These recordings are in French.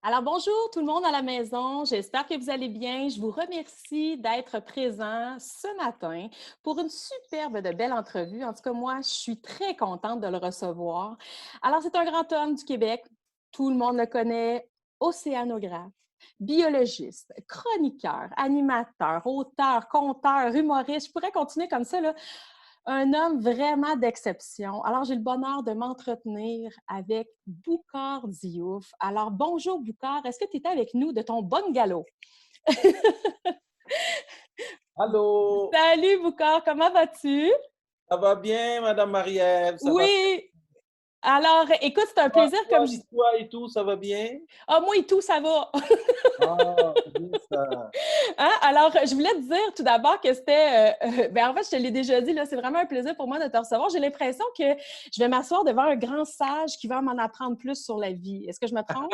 Alors, bonjour tout le monde à la maison. J'espère que vous allez bien. Je vous remercie d'être présent ce matin pour une superbe de belle entrevue. En tout cas, moi, je suis très contente de le recevoir. Alors, c'est un grand homme du Québec. Tout le monde le connaît. Océanographe, biologiste, chroniqueur, animateur, auteur, conteur, humoriste. Je pourrais continuer comme ça, là. Un homme vraiment d'exception. Alors, j'ai le bonheur de m'entretenir avec Boucard Diouf. Alors, bonjour Boucard, est-ce que tu étais avec nous de ton bon galop? Allô, Salut Boucard, comment vas-tu? ça va bien, Madame Marie-Ève? Ça va très Oui! Alors, écoute, c'est un bien. plaisir Toi, comme je... toi et tout, ça va bien? Ah, moi et tout, ça va. Ah, c'est bien ça. Hein? Alors, je voulais te dire tout d'abord que c'était... ben, en fait, je te l'ai déjà dit, là, c'est vraiment un plaisir pour moi de te recevoir. J'ai l'impression que je vais m'asseoir devant un grand sage qui va m'en apprendre plus sur la vie. Est-ce que je me trompe?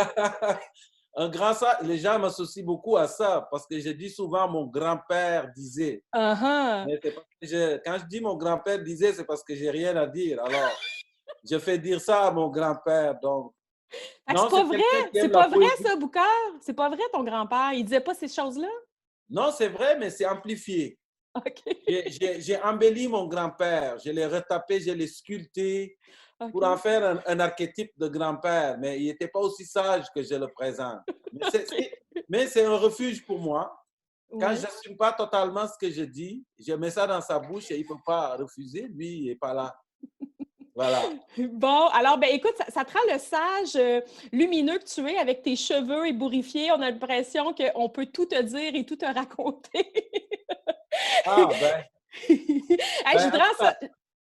Un grand ça, les gens m'associent beaucoup à ça parce que je dis souvent mon grand-père disait. Ah ah! Mais c'est parce que quand je dis mon grand-père disait, c'est parce que j'ai rien à dire. Alors, je fais dire ça à mon grand-père. Donc, Fait que non, c'est quelqu'un qui c'est aime la pas vrai poésie. ça, Boucard? C'est pas vrai ton grand-père? Il disait pas ces choses-là? Non, c'est vrai, mais c'est amplifié. OK. J'ai embelli mon grand-père, je l'ai retapé, je l'ai sculpté pour en OK. faire un archétype de grand-père, mais il n'était pas aussi sage que je le présente. Mais OK. c'est un refuge pour moi. Quand je Oui. n'assume pas totalement ce que je dis, je mets ça dans sa bouche et il ne peut pas refuser. Lui, il n'est pas là. Voilà. Bon, alors, ben, écoute, ça te rend le sage, lumineux que tu es avec tes cheveux ébouriffés. On a l'impression qu'on peut tout te dire et tout te raconter. Ah, ben, Hey, en tout cas,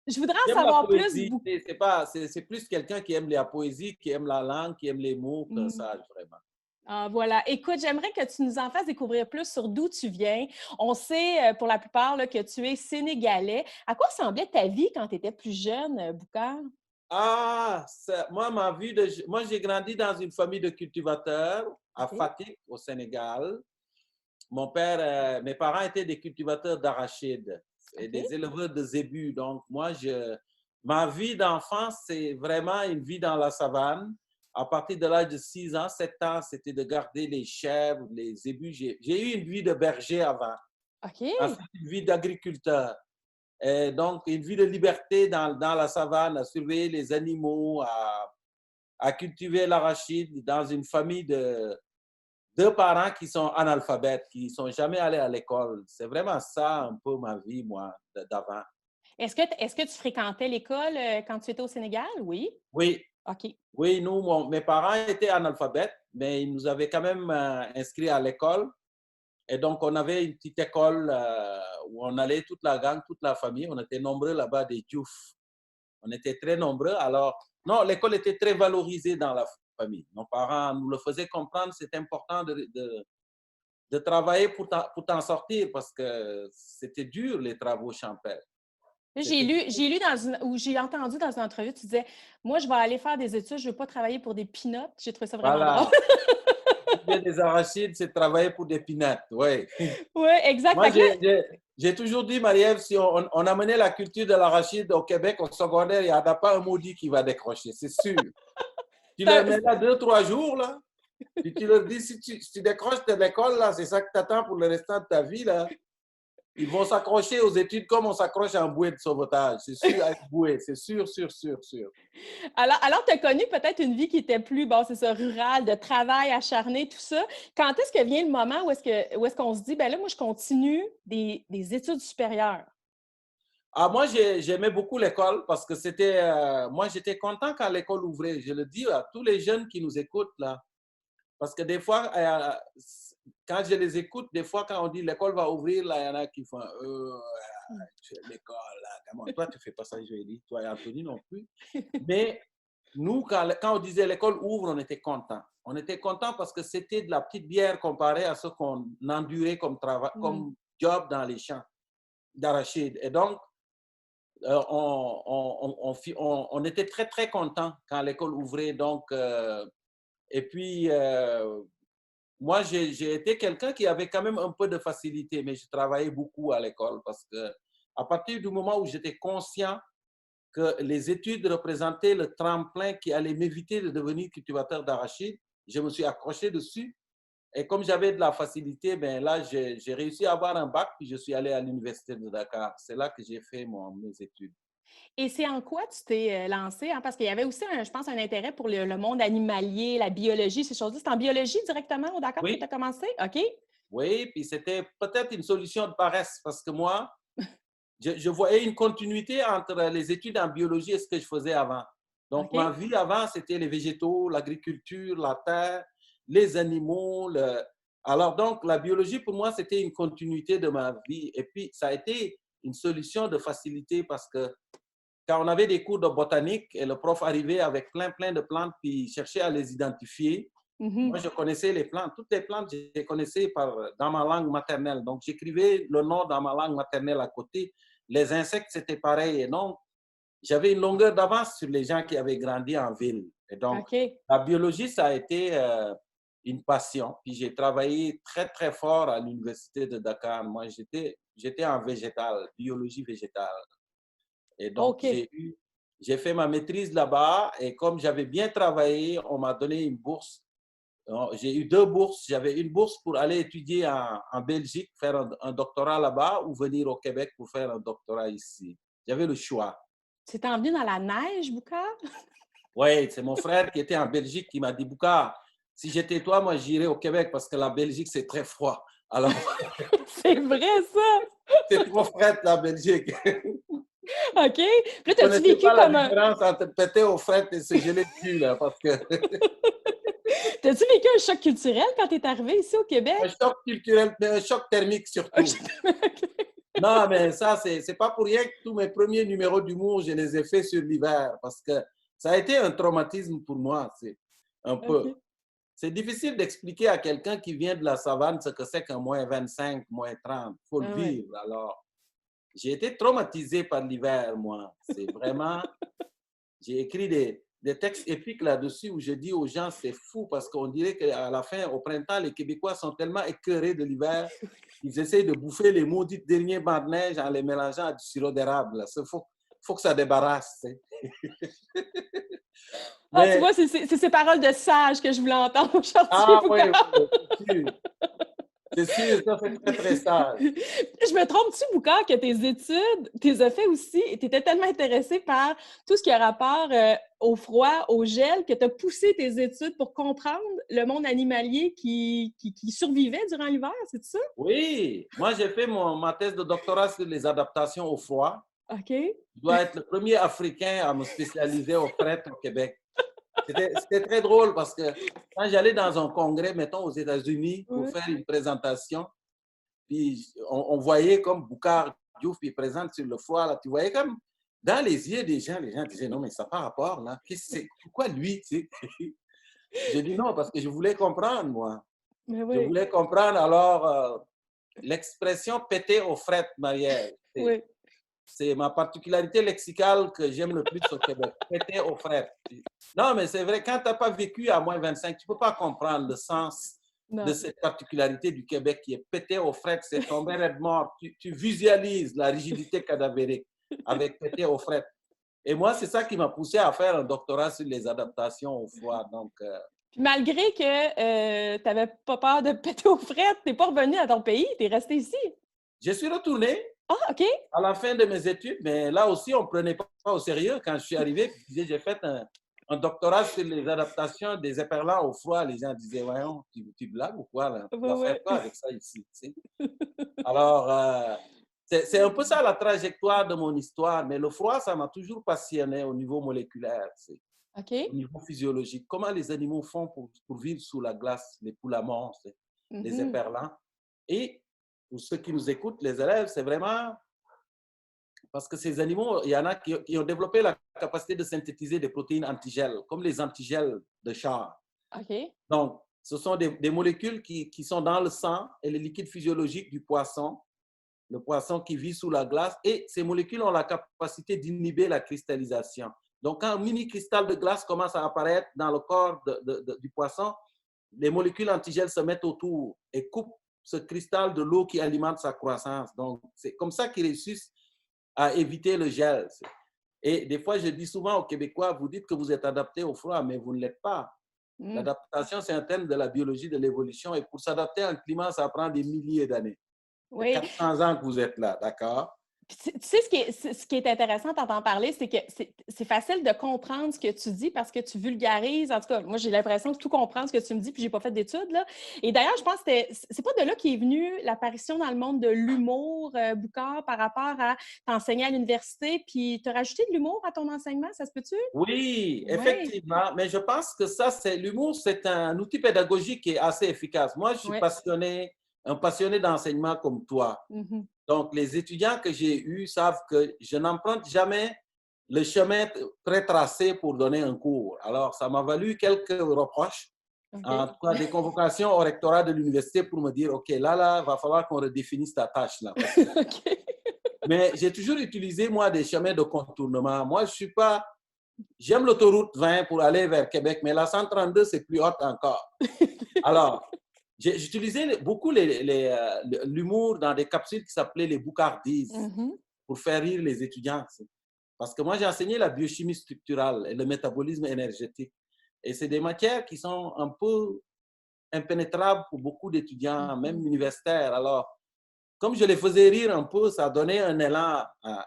je voudrais en j'aime la savoir plus, poésie. C'est pas, c'est plus quelqu'un qui aime la poésie, qui aime la langue, qui aime les mots qu'un Mmh. sage, vraiment. Ah, voilà. Écoute, j'aimerais que tu nous en fasses découvrir plus sur d'où tu viens. On sait, pour la plupart, là, que tu es sénégalais. À quoi ressemblait ta vie quand tu étais plus jeune, Boucar? Ah, moi, moi, j'ai grandi dans une famille de cultivateurs à OK. Fatick, au Sénégal. Mes parents étaient des cultivateurs d'arachides et OK. des éleveurs de zébus. Donc, ma vie d'enfance, c'est vraiment une vie dans la savane. À partir de l'âge de 6 ans, 7 ans, c'était de garder les chèvres, les zébus. J'ai eu une vie de berger avant, OK. ensuite une vie d'agriculteur. Et donc, une vie de liberté dans la savane, à surveiller les animaux, à cultiver l'arachide dans une famille de deux parents qui sont analphabètes, qui ne sont jamais allés à l'école. C'est vraiment ça un peu ma vie, moi, d'avant. Est-ce que tu fréquentais l'école, quand tu étais au Sénégal? Oui? Oui, OK. oui, mes parents étaient analphabètes, mais ils nous avaient quand même inscrits à l'école. Et donc, on avait une petite école où on allait toute la gang, toute la famille. On était nombreux là-bas, des Diouf. On était très nombreux. Alors, non, l'école était très valorisée dans la famille. Nos parents nous le faisaient comprendre, c'est important de travailler pour t'en sortir parce que c'était dur, les travaux champêtres. Là, C'était dur. j'ai lu dans une ou j'ai entendu dans une entrevue, tu disais: «Moi, je vais aller faire des études, je veux pas travailler pour des peanuts». J'ai trouvé ça vraiment drôle. Voilà. Cultiver des arachides, c'est travailler pour des peanuts. Oui. Oui, exact. Moi, Fait que là j'ai toujours dit, Marie-Ève, si on amenait la culture de l'arachide au Québec, au secondaire, il n'y en a pas un maudit qui va décrocher, c'est sûr. Tu c'est leur un mets là 2, 3 jours, là, puis tu leur dis, si tu décroches de l'école, là, c'est ça que tu attends pour le restant de ta vie, là. Ils vont s'accrocher aux études comme on s'accroche à un bouée de sauvetage. C'est sûr, à une bouée. C'est sûr, sûr, sûr, sûr. alors tu as connu peut-être une vie qui était plus, bon, c'est ça, rurale, de travail acharné, tout ça. Quand est-ce que vient le moment où est-ce qu'on se dit: «Ben là, moi, je continue des études supérieures»? Ah, moi, j'aimais beaucoup l'école parce que moi, j'étais content quand l'école ouvrait. Je le dis à tous les jeunes qui nous écoutent, là. Parce que des fois, quand je les écoute, des fois, quand on dit l'école va ouvrir, là, il y en a qui font Mmh. l'école, là. Comment, toi, tu fais pas ça, je dis, toi et Anthony non plus. Mais nous, quand on disait l'école ouvre, on était content. On était content parce que c'était de la petite bière comparé à ce qu'on endurait comme travail, Mmh. comme job dans les champs d'arachide. Et donc, on était très, très content quand l'école ouvrait. Donc, et puis, moi, j'ai été quelqu'un qui avait quand même un peu de facilité, mais je travaillais beaucoup à l'école parce que à partir du moment où j'étais conscient que les études représentaient le tremplin qui allait m'éviter de devenir cultivateur d'arachide, je me suis accroché dessus. Et comme j'avais de la facilité, ben là, j'ai réussi à avoir un bac, puis je suis allé à l'université de Dakar. C'est là que j'ai fait mes études. Et c'est en quoi tu t'es, lancé, hein? Parce qu'il y avait aussi je pense, un intérêt pour le monde animalier, la biologie, ces choses-là. C'est en biologie directement au Dakar que tu Oui, as commencé? OK. oui, puis c'était peut-être une solution de paresse parce que moi, je voyais une continuité entre les études en biologie et ce que je faisais avant. Donc, ma OK. vie avant, c'était les végétaux, l'agriculture, la terre, les animaux. Alors, donc, la biologie, pour moi, c'était une continuité de ma vie. Et puis, ça a été une solution de facilité parce que quand on avait des cours de botanique et le prof arrivait avec plein de plantes, puis cherchait à les identifier, moi, Mmh. je connaissais les plantes. Toutes les plantes, je les connaissais dans ma langue maternelle. Donc, j'écrivais le nom dans ma langue maternelle à côté. Les insectes, c'était pareil. Et donc, j'avais une longueur d'avance sur les gens qui avaient grandi en ville. Et donc, OK. la biologie, ça a été une passion. Puis, j'ai travaillé très fort à l'université de Dakar. Moi, j'étais en végétal, biologie végétale. Et donc, OK. j'ai fait ma maîtrise là-bas. Et comme j'avais bien travaillé, on m'a donné une bourse. J'ai eu deux bourses. J'avais une bourse pour aller étudier en Belgique, faire un doctorat là-bas, ou venir au Québec pour faire un doctorat ici. J'avais le choix. Tu t'es emmené dans la neige, Boucard? Oui, c'est mon frère qui était en Belgique qui m'a dit, Bouka, si j'étais toi, moi, j'irais au Québec parce que la Belgique, c'est très froid. Alors, C'est vrai ça? c'est trop frais, la Belgique. OK. Puis là, Je ne t'as-tu connaissais vécu pas la comme un différence entre péter aux frettes et se geler dessus, là, parce que t'as-tu vécu un choc culturel quand tu es arrivé ici au un Québec? choc culturel, mais un choc thermique surtout. OK. Non, mais ça, c'est pas pour rien que tous mes premiers numéros d'humour, je les ai faits sur l'hiver parce que ça a été un traumatisme pour moi, c'est un peu. OK. C'est difficile d'expliquer à quelqu'un qui vient de la savane ce que c'est qu'un -25, -30. Il faut le Ah ouais. vivre. Alors, j'ai été traumatisé par l'hiver, moi. C'est vraiment. J'ai écrit des textes épiques là-dessus où je dis aux gens, c'est fou parce qu'on dirait qu'à la fin, au printemps, les Québécois sont tellement écœurés de l'hiver, ils essayent de bouffer les maudits derniers bancs de neige en les mélangeant à du sirop d'érable. Il faut que ça débarrasse. Tu sais. Ah, tu Mais, vois, c'est ces paroles de sage que je voulais entendre aujourd'hui, ah oui, Boucard. oui, c'est sûr. C'est sûr, ça c'est très sage. Je me trompe-tu, Boucard, que tes études, tu les as fait aussi et tu étais tellement intéressé par tout ce qui a rapport, au froid, au gel, que tu as poussé tes études pour comprendre le monde animalier qui survivait durant l'hiver, c'est ça? Oui, moi j'ai fait ma thèse de doctorat sur les adaptations au froid. OK. Je dois être le premier Africain à me spécialiser au fret au Québec. C'était très drôle parce que quand j'allais dans un congrès, mettons aux États-Unis, pour Ouais. faire une présentation, puis on voyait comme Boucard Diouf il présente sur le froid, là, tu voyais comme dans les gens disaient non, mais ça n'a pas rapport, là. Pourquoi lui, tu sais? Je dis non, parce que je voulais comprendre, moi. Mais Je oui, voulais comprendre, alors l'expression péter aux frettes, Marielle, oui. c'est ma particularité lexicale que j'aime le plus au Québec. Péter aux frettes. Non, mais c'est vrai, quand tu n'as pas vécu à -25, tu ne peux pas comprendre le sens de Non. cette particularité du Québec qui est pété aux frettes, c'est tomber raide mort. Tu visualises la rigidité cadavérique avec pété aux frettes. Et moi, c'est ça qui m'a poussé à faire un doctorat sur les adaptations au froid. Donc, Puis malgré que, tu avais pas peur de péter aux frettes, tu es pas revenu à ton pays, tu es resté ici? je suis retourné Ah, OK. à la fin de mes études, mais là aussi, on ne prenait pas au sérieux. Quand je suis arrivé, je disais, j'ai fait un doctorat sur les adaptations des éperlans au froid. Les gens disaient, voyons, tu blagues ou quoi, là? Tu Ouais, vas faire ouais. quoi avec ça ici? Tu sais? Alors, c'est un peu ça la trajectoire de mon histoire, mais le froid, ça m'a toujours passionné au niveau moléculaire, tu sais, au OK. niveau physiologique. Comment les animaux font pour vivre sous la glace, les poules à mort, les Mmh. éperlans. Et pour ceux qui nous écoutent, les élèves, c'est vraiment parce que ces animaux, il y en a qui ont développé la capacité de synthétiser des protéines antigels, comme les antigels de chat. OK. Donc, ce sont des molécules qui sont dans le sang et le liquide physiologique du poisson, le poisson qui vit sous la glace, et ces molécules ont la capacité d'inhiber la cristallisation. Donc, quand un mini cristal de glace commence à apparaître dans le corps du poisson, les molécules antigels se mettent autour et coupent ce cristal de l'eau qui alimente sa croissance. Donc, c'est comme ça qu'ils réussissent à éviter le gel. Et des fois, je dis souvent aux Québécois, vous dites que vous êtes adaptés au froid, mais vous ne l'êtes pas. Mm. L'adaptation, c'est un terme de la biologie de l'évolution et pour s'adapter à un climat, ça prend des milliers d'années. C'est Oui. 400 ans que vous êtes là, d'accord? Puis tu sais, ce qui est intéressant à t'entendre parler, c'est que c'est facile de comprendre ce que tu dis parce que tu vulgarises. En tout cas, moi, j'ai l'impression de tout comprendre ce que tu me dis, puis j'ai pas fait d'études, là. Et d'ailleurs, je pense que c'est pas de là qu'est venue l'apparition dans le monde de l'humour, Boucard, par rapport à t'enseigner à l'université, puis te rajouter de l'humour à ton enseignement, ça se peut-tu? Oui, Oui, effectivement, mais je pense que ça, c'est l'humour, c'est un outil pédagogique qui est assez efficace. Moi, je suis oui. passionné, un passionné d'enseignement comme toi. Mhm. Donc, les étudiants que j'ai eus savent que je n'emprunte jamais le chemin pré-tracé pour donner un cours. Alors, ça m'a valu quelques reproches, en OK. tout cas des convocations au rectorat de l'université pour me dire, OK, là, va falloir qu'on redéfinisse ta tâche là. Parce que... OK. Mais j'ai toujours utilisé, moi, des chemins de contournement. Moi, je suis pas... J'aime l'autoroute 20 pour aller vers Québec, mais la 132, c'est plus haute encore. Alors, j'utilisais beaucoup l'humour dans des capsules qui s'appelaient les boucardises Mhm. pour faire rire les étudiants. Parce que moi, j'ai enseigné la biochimie structurale et le métabolisme énergétique. Et c'est des matières qui sont un peu impénétrables pour beaucoup d'étudiants, même Mhm. universitaires. Alors, comme je les faisais rire un peu, ça donnait un élan.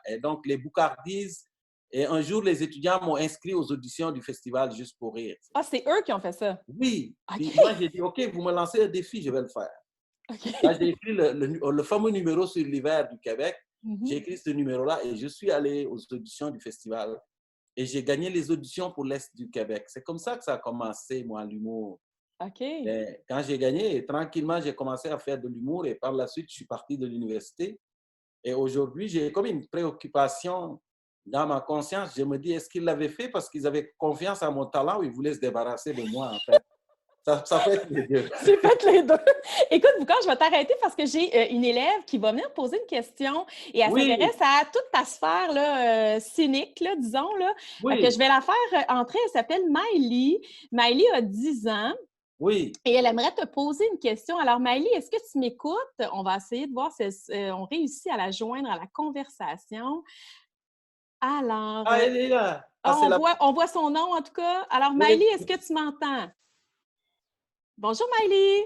Et donc, les boucardises. Et un jour, les étudiants m'ont inscrit aux auditions du festival Juste pour rire. Ah, c'est eux qui ont fait ça. Oui. OK. Puis moi, j'ai dit, OK, vous me lancez un défi, je vais le faire. Là, OK. j'ai écrit le fameux numéro sur l'hiver du Québec. Mhm. J'ai écrit ce numéro-là et je suis allé aux auditions du festival. Et j'ai gagné les auditions pour l'Est du Québec. C'est comme ça que ça a commencé, moi, l'humour. OK. Et quand j'ai gagné, tranquillement, j'ai commencé à faire de l'humour et par la suite, je suis parti de l'université. Et aujourd'hui, j'ai comme une préoccupation dans ma conscience. Je me dis, est-ce qu'ils l'avaient fait parce qu'ils avaient confiance en mon talent ou ils voulaient se débarrasser de moi, en fait? Ça fait les deux. J'ai fait les deux. Écoute, Boucar, je vais t'arrêter parce que j'ai une élève qui va venir poser une question et elle Oui, s'intéresse à toute ta sphère là, cynique, là, disons. Là. Fait que je oui, vais la faire entrer. Elle s'appelle Maëlie. Maëlie a 10 ans oui. et elle aimerait te poser une question. Alors, Maëlie, est-ce que tu m'écoutes? On va essayer de voir si on réussit à la joindre à la conversation. Alors, Ah, elle est là. Ah, ah, c'est la... on voit son nom en tout cas. Alors, Maëlie, Oui, est-ce que tu m'entends? Bonjour, Maëlie.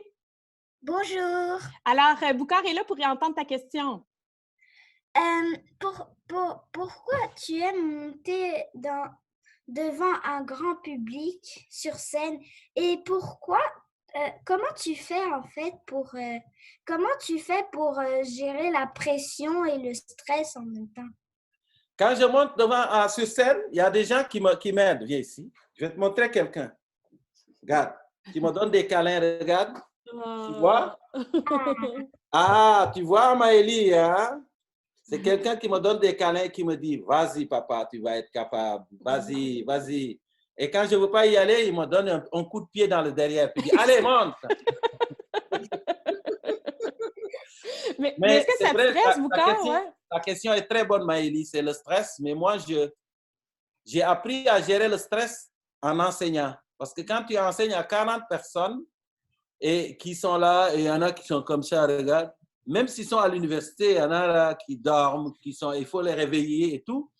Bonjour. Alors, Boucar est là pour y entendre ta question. Pourquoi tu aimes monter devant un grand public sur scène et comment tu fais en fait gérer la pression et le stress en même temps? Quand je monte sur scène, il y a des gens qui m'aident. Viens ici. Je vais te montrer quelqu'un. Regarde. Qui me donne des câlins. Regarde. Tu vois? Ah. Ah, tu vois, Maëlie, hein? C'est quelqu'un qui me donne des câlins et qui me dit, vas-y, papa, tu vas être capable. Vas-y, vas-y. Et quand je ne veux pas y aller, il me donne un coup de pied dans le derrière. Puis il dit, allez, monte. Mais est-ce Mais que c'est ça te vrai, stresse, Boucar? Ouais. ta question est très bonne, Maëlie. C'est le stress. Mais moi, j'ai appris à gérer le stress en enseignant. Parce que quand tu enseignes à 40 personnes et qui sont là, et il y en a qui sont comme ça, regarde, même s'ils sont à l'université, il y en a là qui dorment, il faut les réveiller et tout.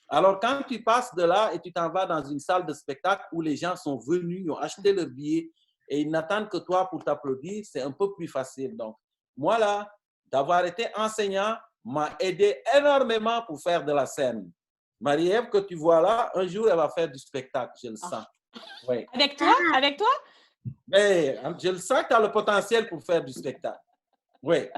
Alors, quand tu passes de là et tu t'en vas dans une salle de spectacle où les gens sont venus, ils ont acheté leur billet et ils n'attendent que toi pour t'applaudir, c'est un peu plus facile. Donc, moi, là, d'avoir été enseignant m'a aidé énormément pour faire de la scène. Marie-Ève, que tu vois là, un jour, elle va faire du spectacle, je le sens. Ah. Oui. Avec toi? Avec toi? Mais je le sens que tu as le potentiel pour faire du spectacle. Oui.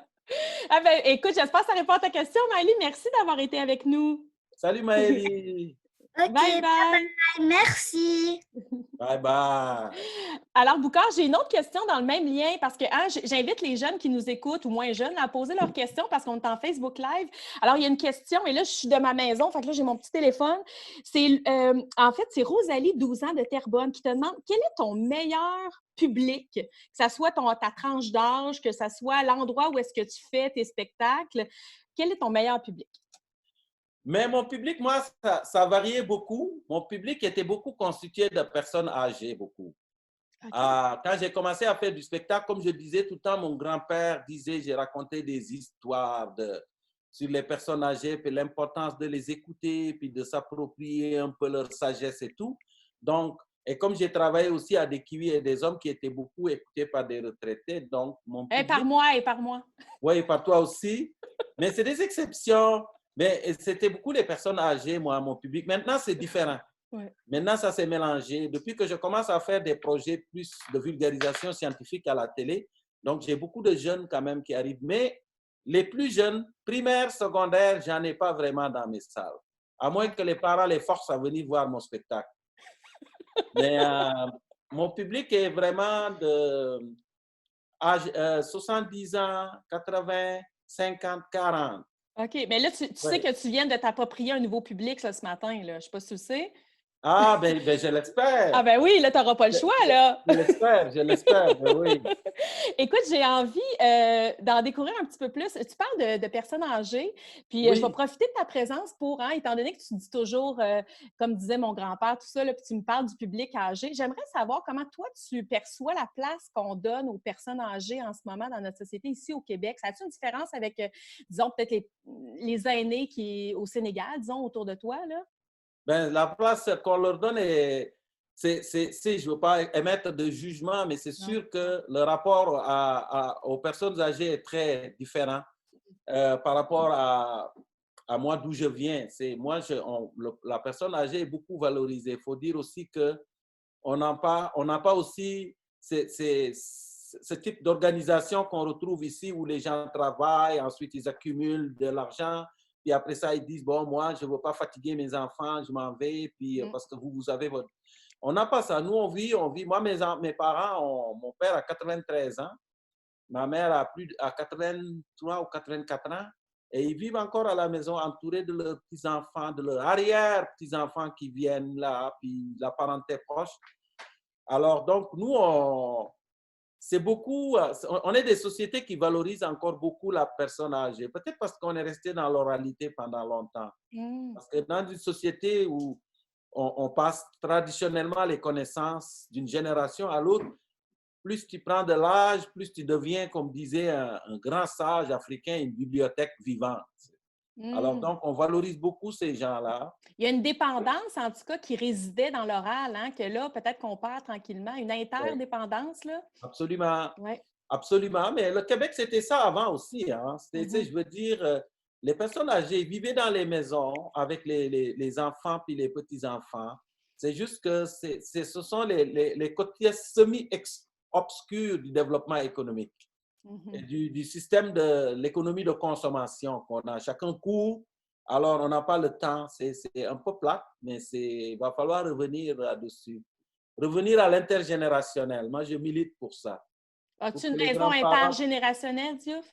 Ah ben, écoute, j'espère que ça répond à ta question, Maëlie. Merci d'avoir été avec nous. Salut Maëlie. Ok, Bye bye. merci. Bye bye. Alors, Boucar, j'ai une autre question dans le même lien parce que hein, j'invite les jeunes qui nous écoutent ou moins jeunes à poser leurs questions parce qu'on est en Facebook Live. Alors, il y a une question et là, je suis de ma maison, fait que là, j'ai mon petit téléphone. En fait, c'est Rosalie, 12 ans, de Terrebonne, qui te demande quel est ton meilleur public, que ça soit ta tranche d'âge, que ça soit l'endroit où est-ce que tu fais tes spectacles. Quel est ton meilleur public? Mais mon public, moi, ça variait beaucoup. Mon public était beaucoup constitué de personnes âgées, beaucoup. OK. Quand j'ai commencé à faire du spectacle, comme je disais tout le temps, mon grand-père disait, j'ai raconté des histoires sur les personnes âgées, puis l'importance de les écouter, puis de s'approprier un peu leur sagesse et tout. Donc, Et comme j'ai travaillé aussi à des kiwis et des hommes qui étaient beaucoup écoutés par des retraités, donc mon Et par public, moi, et par moi. oui, par toi aussi, mais c'est des exceptions. Mais c'était beaucoup des personnes âgées, moi, mon public. Maintenant, c'est différent. Ouais. Maintenant, ça s'est mélangé. Depuis que je commence à faire des projets plus de vulgarisation scientifique à la télé, donc j'ai beaucoup de jeunes quand même qui arrivent. Mais les plus jeunes, primaires, secondaires, j'en ai pas vraiment dans mes salles. À moins que les parents les forcent à venir voir mon spectacle. Mais mon public est vraiment de âge, 70 ans, 80, 50, 40. OK, mais là, tu sais Ouais. que tu viens de t'approprier un nouveau public là, ce matin. Là. Je ne sais pas si tu le sais. Ah, ben, je Ah l'espère. ben oui, là, tu n'auras pas le choix, là. Je l'espère, ben oui. Écoute, j'ai envie d'en découvrir un petit peu plus. Tu parles de personnes âgées, puis je vais Oui, profiter de ta présence pour, hein, étant donné que tu dis toujours, comme disait mon grand-père, tout ça, là, puis tu me parles du public âgé, j'aimerais savoir comment toi, tu perçois la place qu'on donne aux personnes âgées en ce moment dans notre société ici au Québec. Ça a-t-il une différence avec, disons, peut-être les aînés qui au Sénégal, disons, autour de toi, là? ben, la place qu'on leur donne est, je ne veux pas émettre de jugement, mais c'est Non? sûr que le rapport aux personnes âgées est très différent par rapport à moi d'où je viens. C'est, moi, la personne âgée est beaucoup valorisée. Il faut dire aussi que on n'a pas aussi ce type d'organisation qu'on retrouve ici où les gens travaillent, ensuite ils accumulent de l'argent, puis après ça, ils disent, bon, moi, je ne veux pas fatiguer mes enfants, je m'en vais, puis parce que vous avez votre... On n'a pas ça. Nous, on vit. Moi, mes parents, mon père a 93 ans, ma mère a 83 ou 84 ans, et ils vivent encore à la maison entourés de leurs petits-enfants, de leurs arrière-petits-enfants qui viennent là, puis la parenté proche. Alors, donc, nous, c'est beaucoup, on est des sociétés qui valorisent encore beaucoup la personne âgée. Peut-être parce qu'on est resté dans l'oralité pendant longtemps. Mm. Parce que dans une société où on passe traditionnellement les connaissances d'une génération à l'autre, plus tu prends de l'âge, plus tu deviens, comme disait un grand sage africain, une bibliothèque vivante. Alors, Mm. donc, on valorise beaucoup ces gens-là. Il y a une dépendance, en tout cas, qui résidait dans l'oral, hein, que là, peut-être qu'on perd tranquillement. Une Oui, interdépendance, là. absolument. Oui. Absolument, mais le Québec, c'était ça avant aussi. Hein. Tu sais, Mhm. je veux dire, les personnes âgées vivaient dans les maisons avec les enfants puis les petits-enfants. C'est juste que ce sont les côtés semi-obscurs du développement économique et Mhm. du système de l'économie de consommation qu'on a. Chacun court, alors on n'a pas le temps. C'est un peu plat, mais il va falloir revenir là-dessus. Revenir à l'intergénérationnel. Moi, je milite pour ça. Pour As-tu une que les maison grands-parents... intergénérationnelle, Diouf?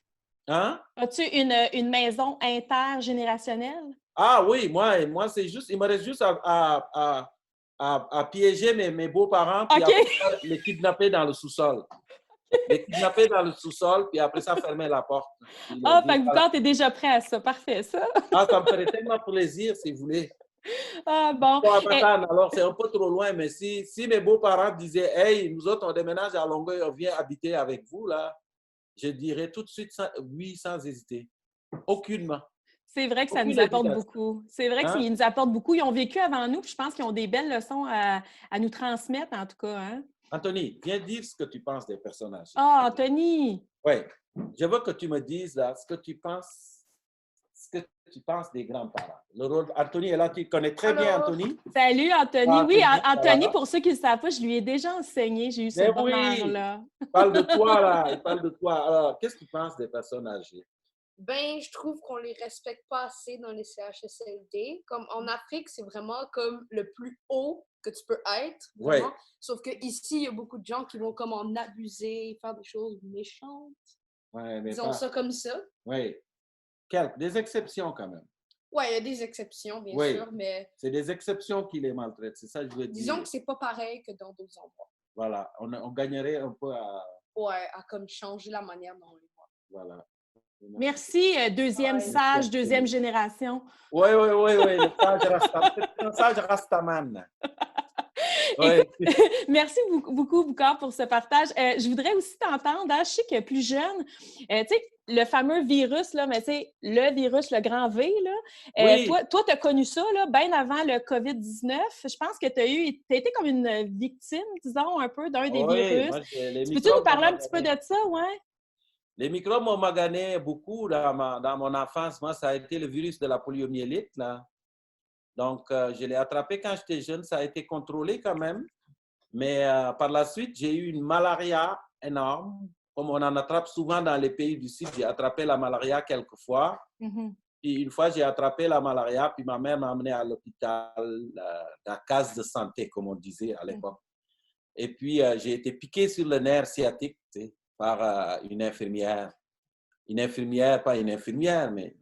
Hein? As-tu une maison intergénérationnelle? Ah oui, moi c'est juste, il me reste juste à piéger mes beaux-parents, puis OK. après ça, les kidnapper dans le sous-sol. Les kidnapper dans le sous-sol, puis après ça, fermer la porte. Puis leur Ah, dire, fait que voilà. tu es déjà prêt à ça. Parfait, ça. Ah, ça me ferait tellement plaisir, si vous voulez. Ah, bon. Bon, à Eh, Matane, alors c'est un peu trop loin, mais si mes beaux-parents disaient, hey, nous autres, on déménage à Longueuil, on vient habiter avec vous, là, je dirais tout de suite oui, sans hésiter. Aucunement. c'est vrai que ça nous Aucune apporte hésitation. beaucoup. C'est vrai Hein? qu'ils nous apportent beaucoup. Ils ont vécu avant nous, puis je pense qu'ils ont des belles leçons à nous transmettre, en tout cas. Hein? Anthony, viens dire ce que tu penses des personnages. Ah, Anthony! Oui, je veux que tu me dises là, ce que tu penses des grands-parents. Le rôle, Anthony est là, tu connais très bien Alors, Anthony. Salut, Anthony. Ah, Oui, Anthony, Anthony, voilà. pour ceux qui ne le savent pas, je lui ai déjà enseigné. J'ai eu ce Mais oui, bonheur-là. il parle de toi là, il parle de toi. Alors, qu'est-ce que tu penses des personnes âgées? Ben, je trouve qu'on les respecte pas assez dans les CHSLD. Comme en Afrique, c'est vraiment comme le plus haut que tu peux être, Oui, vraiment. Sauf qu'ici, il y a beaucoup de gens qui vont comme en abuser, faire des choses méchantes. ouais, mais Disons pas. ça comme ça. Oui, des exceptions quand même. Ouais, il y a des exceptions, bien Oui, sûr, mais c'est des exceptions qui les maltraitent, c'est ça que je veux disons dire. que c'est pas pareil que dans d'autres endroits. Voilà, on gagnerait un peu à. Ouais, à comme changer la manière dont on les voit. Voilà. Merci, deuxième Ouais. sage, deuxième génération. Oui, le sage Rastaman. C'est un sage Rastaman. Oui. Écoute, merci beaucoup, beaucoup, Boucard, pour ce partage. Je voudrais aussi t'entendre, hein, je sais que plus jeune, tu sais, le fameux virus, là, mais c'est le virus, le grand V, là. Oui, Toi, tu as connu ça, là, bien avant le COVID-19. Je pense que tu as été comme une victime, disons, un peu d'un des oui, virus. moi, les Tu peux-tu nous microbes m'ont parler un petit peu magané. de ça, ouais? Les microbes m'ont magané beaucoup dans mon enfance. Moi, ça a été le virus de la poliomyélite, là. Donc, je l'ai attrapé quand j'étais jeune. Ça a été contrôlé quand même. Mais par la suite, j'ai eu une malaria énorme. Comme on en attrape souvent dans les pays du Sud, j'ai attrapé la malaria quelques fois. Mhm. Puis une fois, j'ai attrapé la malaria, puis ma mère m'a amené à l'hôpital, la case de santé, comme on disait à l'époque. Et puis, j'ai été piqué sur le nerf sciatique, tu sais, par une infirmière. Une infirmière, pas une infirmière, mais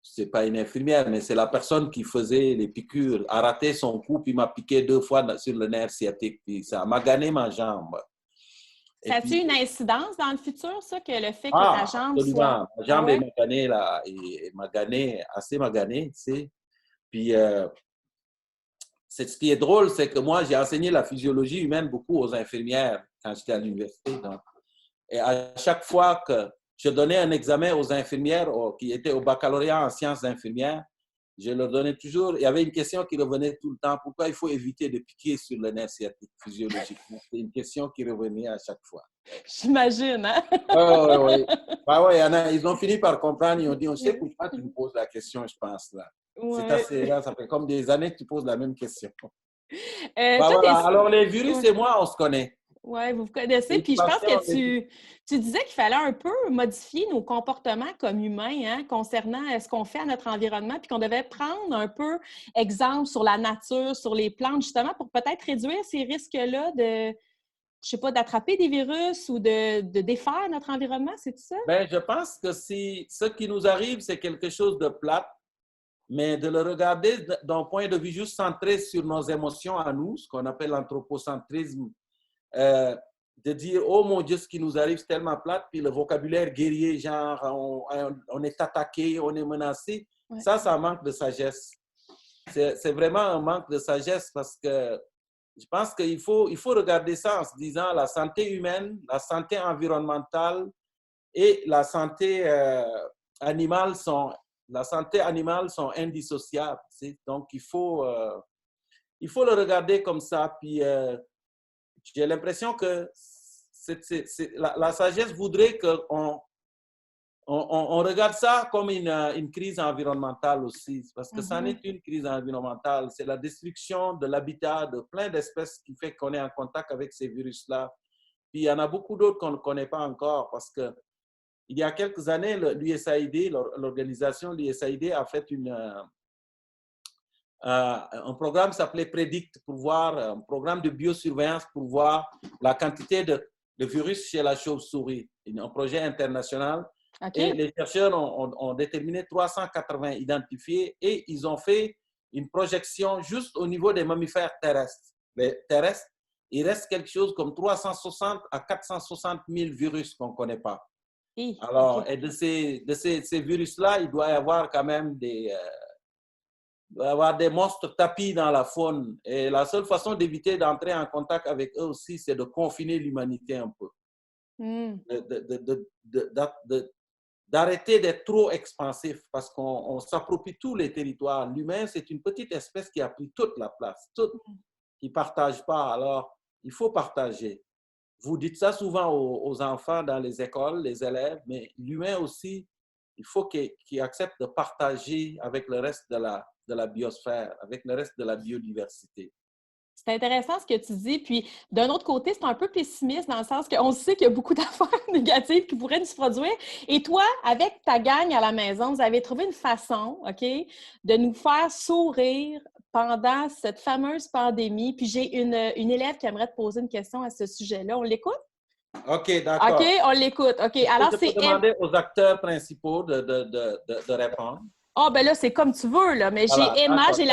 c'est pas une infirmière, mais c'est la personne qui faisait les piqûres, a raté son coup, puis m'a piqué 2 fois sur le nerf sciatique, puis ça m'a gagné ma jambe. Et Ça a-tu puis, une incidence dans le futur, ça, que le fait que ta jambe soit... absolument, ma Ah jambe est ouais? maganée, là, et maganée, assez maganée, tu sais. Puis, ce qui est drôle, c'est que moi, j'ai enseigné la physiologie humaine beaucoup aux infirmières quand j'étais à l'université. Donc. Et à chaque fois que je donnais un examen aux infirmières qui étaient au baccalauréat en sciences infirmières, je leur donnais toujours, il y avait une question qui revenait tout le temps. Pourquoi il faut éviter de piquer sur le nerf sciatique physiologiquement? C'est une question qui revenait à chaque fois. J'imagine, hein? Oui, oui, oui. Bah ouais, ils ont fini par comprendre. Ils ont dit, on sait pourquoi tu nous poses la question, je pense. Là. C'est Ouais. assez, là, ça fait comme des années que tu poses la même question. Bah Toi, voilà. Alors, les virus ouais. et moi, on se connaît. Oui, vous vous connaissez. C'est une Puis je pense passion. que tu disais qu'il fallait un peu modifier nos comportements comme humains, hein, concernant ce qu'on fait à notre environnement, puis qu'on devait prendre un peu exemple sur la nature, sur les plantes, justement, pour peut-être réduire ces risques-là de, je sais pas, d'attraper des virus ou de défaire notre environnement, c'est ça? Ben, je pense que si ce qui nous arrive, c'est quelque chose de plate, mais de le regarder d'un point de vue juste centré sur nos émotions à nous, ce qu'on appelle l'anthropocentrisme, euh, de dire, oh mon Dieu, ce qui nous arrive, c'est tellement plate, puis le vocabulaire guerrier, genre, on est attaqué, on est menacé, Ouais. ça manque de sagesse. C'est vraiment un manque de sagesse parce que je pense qu'il faut regarder ça en se disant la santé humaine, la santé environnementale et la santé animale sont indissociables. Donc, il faut le regarder comme ça. Puis, j'ai l'impression que la sagesse voudrait qu'on on regarde ça comme une crise environnementale aussi, parce que ça n'est une crise environnementale. C'est la destruction de l'habitat de plein d'espèces qui fait qu'on est en contact avec ces virus-là. Puis, il y en a beaucoup d'autres qu'on ne connaît pas encore, parce que il y a quelques années, l'USAID, l'organisation l'USAID a fait un programme qui s'appelait Predict pour voir, un programme de biosurveillance pour voir la quantité de virus chez la chauve-souris, un projet international. Okay. Et les chercheurs ont déterminé 380 identifiés et ils ont fait une projection juste au niveau des mammifères terrestres. Les terrestres, il reste quelque chose comme 360 à 460 000 virus qu'on ne connaît pas. Alors, okay. Et de ces virus-là, il doit y avoir quand même des monstres tapis dans la faune. Et la seule façon d'éviter d'entrer en contact avec eux aussi, c'est de confiner l'humanité un peu. D'arrêter d'être trop expansif parce qu'on s'approprie tous les territoires. L'humain, c'est une petite espèce qui a pris toute la place, qui ne partage pas. Alors, il faut partager. Vous dites ça souvent aux enfants dans les écoles, les élèves, mais l'humain aussi, il faut qu'il accepte de partager avec le reste de la biosphère, avec le reste de la biodiversité. C'est intéressant ce que tu dis. Puis, d'un autre côté, c'est un peu pessimiste dans le sens qu'on sait qu'il y a beaucoup d'affaires négatives qui pourraient nous se produire. Et toi, avec ta gang à la maison, vous avez trouvé une façon, OK, de nous faire sourire pendant cette fameuse pandémie. Puis, j'ai une élève qui aimerait te poser une question à ce sujet-là. On l'écoute? OK, d'accord. OK, on l'écoute. OK, alors je peux demander aux acteurs principaux de répondre. Ah, ben là, c'est comme tu veux, là. Mais voilà, j'ai Emma, j'ai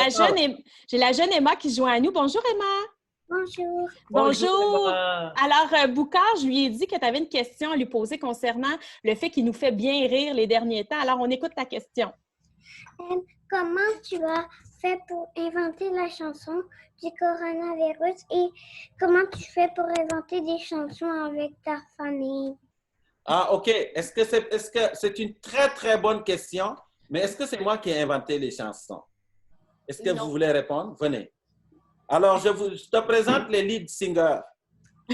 la jeune Emma qui se joint à nous. Bonjour, Emma. Bonjour. Bonjour. Emma. Alors, Boucard, je lui ai dit que tu avais une question à lui poser concernant le fait qu'il nous fait bien rire les derniers temps. Alors, on écoute ta question. Comment tu as fait pour inventer la chanson du coronavirus et comment tu fais pour inventer des chansons avec ta famille? Ah, OK. Est-ce que c'est une très, très bonne question, mais est-ce que c'est moi qui ai inventé les chansons? Est-ce que vous Non. voulez répondre? Venez. Alors, je te présente les lead singers.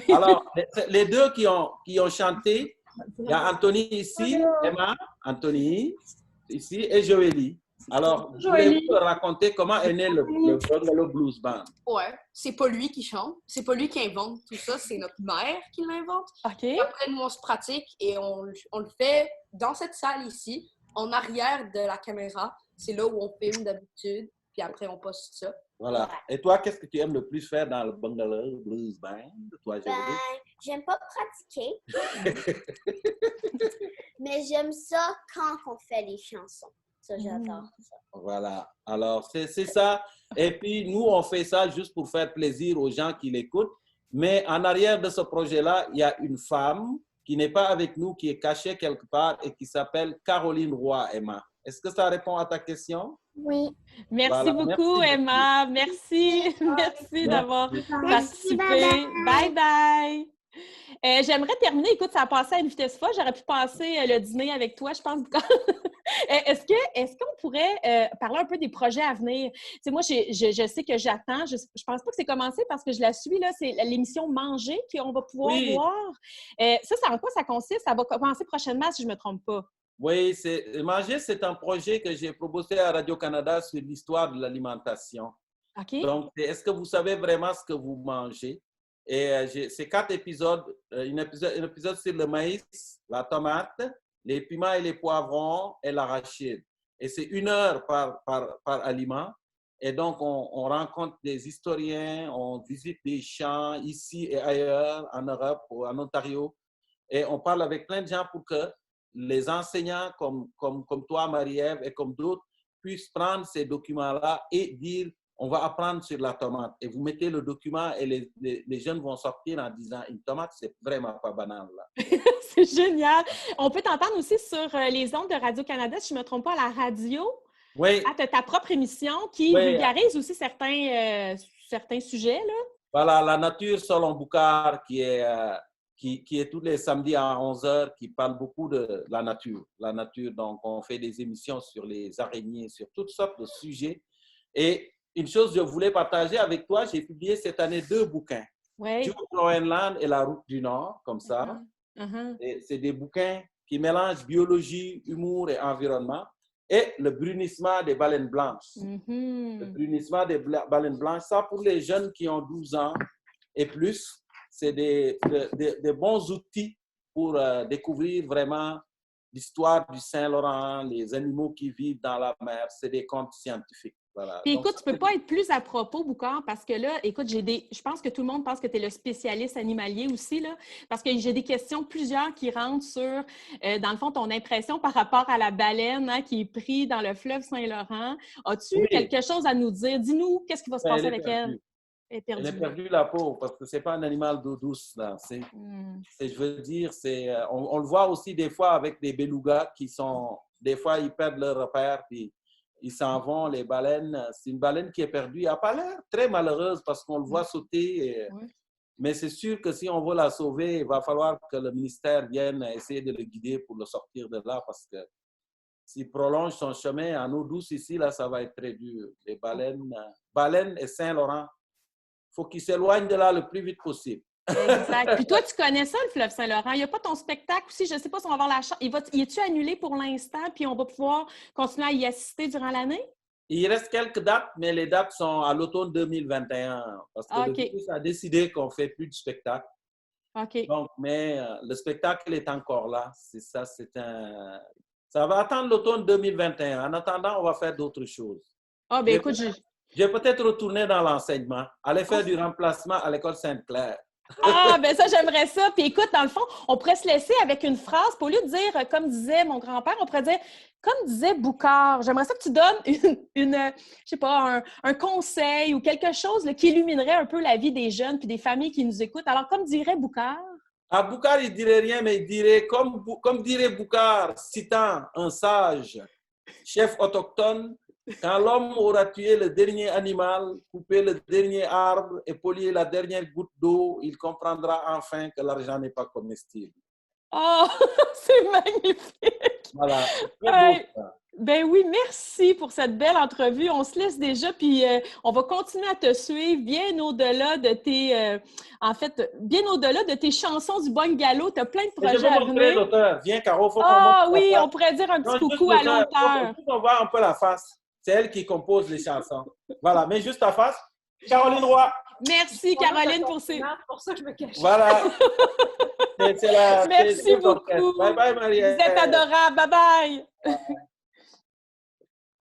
Alors, les deux qui ont chanté, il y a Anthony ici, Emma, Anthony ici et Joélie. Alors, voulez-vous me raconter comment est né le Bungalow Blues Band? Ouais, c'est pas lui qui chante, c'est pas lui qui invente tout ça, c'est notre mère qui l'invente. OK. Et après, nous, on se pratique et on le fait dans cette salle ici, en arrière de la caméra. C'est là où on filme d'habitude, puis après, on poste ça. Voilà. Et toi, qu'est-ce que tu aimes le plus faire dans le Bungalow Blues Band? Toi, Joélie? J'aime pas pratiquer, mais j'aime ça quand on fait les chansons. Ça, j'adore ça. Voilà. Alors, c'est ça. Et puis, nous, on fait ça juste pour faire plaisir aux gens qui l'écoutent. Mais en arrière de ce projet-là, il y a une femme qui n'est pas avec nous, qui est cachée quelque part et qui s'appelle Caroline Roy, Emma. Est-ce que ça répond à ta question? Oui. Merci Voilà. beaucoup, Merci. Emma. Merci. Merci d'avoir Merci. participé. Bye bye. J'aimerais terminer. Écoute, ça a passé à une vitesse folle. J'aurais pu passer le dîner avec toi, je pense. Est-ce qu'on pourrait parler un peu des projets à venir? Tu sais, moi, je sais que j'attends. Je pense pas que c'est commencé parce que je la suis, là. C'est l'émission Manger qu'on va pouvoir Oui. voir. Ça, en quoi ça consiste? Ça va commencer prochainement, si je ne me trompe pas. Oui, Manger, c'est un projet que j'ai proposé à Radio-Canada sur l'histoire de l'alimentation. OK? Donc, est-ce que vous savez vraiment ce que vous mangez? Et c'est 4 épisodes. Un épisode sur le maïs, la tomate, les piments et les poivrons et l'arachide. Et c'est 1 heure par aliment. Et donc, on rencontre des historiens, on visite des champs ici et ailleurs, en Europe ou en Ontario. Et on parle avec plein de gens pour que les enseignants comme toi, Marie-Ève, et comme d'autres, puissent prendre ces documents-là et dire on va apprendre sur la tomate. Et vous mettez le document et les jeunes vont sortir en disant une tomate, c'est vraiment pas banal. Là. C'est génial. On peut t'entendre aussi sur les ondes de Radio-Canada, si je ne me trompe pas, à la radio. Oui. Ah, tu as ta propre émission qui vulgarise aussi certains sujets. Là. Voilà, La Nature selon Boucard, qui est tous les samedis à 11h, qui parle beaucoup de la nature. La nature, donc on fait des émissions sur les araignées, sur toutes sortes de sujets. Et une chose que je voulais partager avec toi, j'ai publié cette année 2 bouquins. Oui. Du Groenland et la route du Nord, comme ça. Et c'est des bouquins qui mélangent biologie, humour et environnement. Et le brunissement des baleines blanches. Le brunissement des baleines blanches, ça pour les jeunes qui ont 12 ans et plus, c'est des bons outils pour découvrir vraiment l'histoire du Saint-Laurent, les animaux qui vivent dans la mer. C'est des contes scientifiques. Voilà. Puis écoute, tu ne peux pas être plus à propos, Boucard, parce que là, écoute, je pense que tout le monde pense que tu es le spécialiste animalier aussi, là, parce que j'ai des questions, plusieurs qui rentrent sur, dans le fond, ton impression par rapport à la baleine qui est prise dans le fleuve Saint-Laurent. As-tu quelque chose à nous dire? Dis-nous, qu'est-ce qui va se passer avec elle? Elle a perdu la peau parce que ce n'est pas un animal d'eau douce. Là. Je veux dire, on le voit aussi des fois avec des belugas qui sont, des fois, ils perdent leur repère, puis ils s'en vont, les baleines. C'est une baleine qui est perdue. Elle n'a pas l'air très malheureuse parce qu'on le voit sauter. Mais c'est sûr que si on veut la sauver, il va falloir que le ministère vienne essayer de le guider pour le sortir de là parce que s'il prolonge son chemin en eau douce ici, là, ça va être très dur. Les baleines et Saint-Laurent, il faut qu'ils s'éloignent de là le plus vite possible. Exact. Puis toi, tu connais ça, le fleuve Saint-Laurent. Il n'y a pas ton spectacle aussi. Je ne sais pas si on va avoir la chance. Il est-tu annulé pour l'instant, puis on va pouvoir continuer à y assister durant l'année? Il reste quelques dates, mais les dates sont à l'automne 2021. Parce que le virus a décidé qu'on ne fait plus de spectacle. OK. Donc, mais le spectacle est encore là. C'est ça, ça va attendre l'automne 2021. En attendant, on va faire d'autres choses. Ah, bien écoute, je vais peut-être retourner dans l'enseignement, aller faire du remplacement à l'école Sainte-Claire. Ah, ben ça, j'aimerais ça. Puis écoute, dans le fond, on pourrait se laisser avec une phrase. Au lieu de dire, comme disait mon grand-père, on pourrait dire, comme disait Boucard. J'aimerais ça que tu donnes je sais pas, un conseil ou quelque chose là, qui illuminerait un peu la vie des jeunes puis des familles qui nous écoutent. Alors, comme dirait Boucard. À Boucard, il ne dirait rien, mais il dirait, comme dirait Boucard, citant un sage, chef autochtone, quand l'homme aura tué le dernier animal, coupé le dernier arbre et polié la dernière goutte d'eau, il comprendra enfin que l'argent n'est pas comestible. Oh, c'est magnifique! Voilà, très Hey, beau. Ça. ben oui, merci pour cette belle entrevue. On se laisse déjà, puis on va continuer à te suivre bien au-delà de en fait, bien au-delà de tes chansons du Bungalow. Tu as plein de Et je projets veux à montrer venir. l'auteur. Viens, Caro, il faut qu'on montre Ah la oui, face. on pourrait dire un petit Non, juste coucou à l'auteur. l'auteur. Faut qu'on voit un peu la face. C'est elle qui compose les chansons. Voilà, mais juste la face. Caroline Roy. Merci, Caroline, pour ces... C'est pour ça que je me cache. Voilà. C'est Merci l'orchestre. Bye beaucoup. bye, Vous êtes Marie-Ève. adorable. Bye bye.